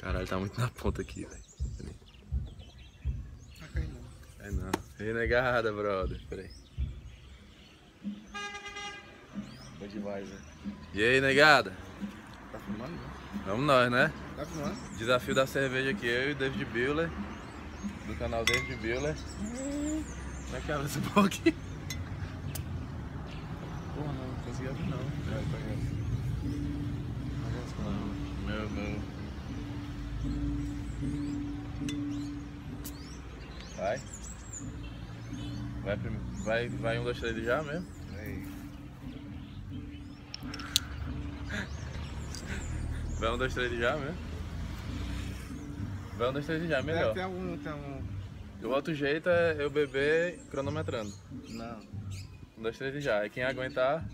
Caralho, tá muito na ponta aqui, velho. Não cai não. É não. Renegada, brother. Pera aí. Bom demais, velho. E aí, negada? Tá filmando, né? Vamos nós, né? Tá filmando? Desafio da cerveja aqui, eu e o David Buehler. Do canal David Buehler. Como é que abre esse pau aqui? Porra, não consegui abrir não. Vai, conhece. Meu. Vai. Vai 1, 2, 3 já mesmo? Aí. Vai 1, 2, 3 já mesmo? Vai 1, 2, 3 já, melhor. Tem um... O outro jeito é eu beber cronometrando. Não. 1, 2, 3 já. E quem aguentar...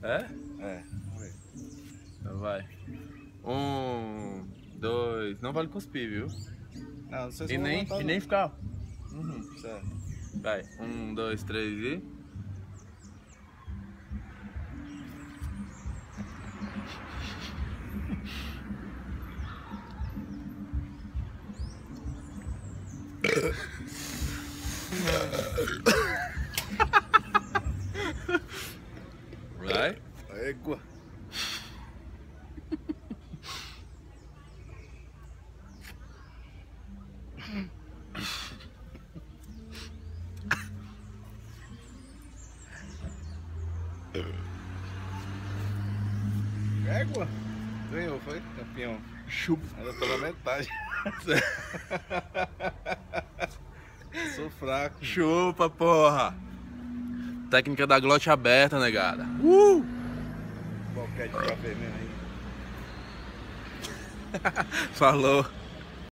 É? É. Vamos ver. Então vai. 1, 2... Não vale cuspir, viu? Não sei se E eu vou nem, aguentar, e não. nem ficar. Certo. Vai. 1, 2, 3 e... Vai. Égua. Égua. Ganhou, foi? Campeão. Chupa. Ainda tô na metade. Sou fraco. Chupa, porra. Técnica da glote aberta, negada. Qualquer de café mesmo aí. Falou.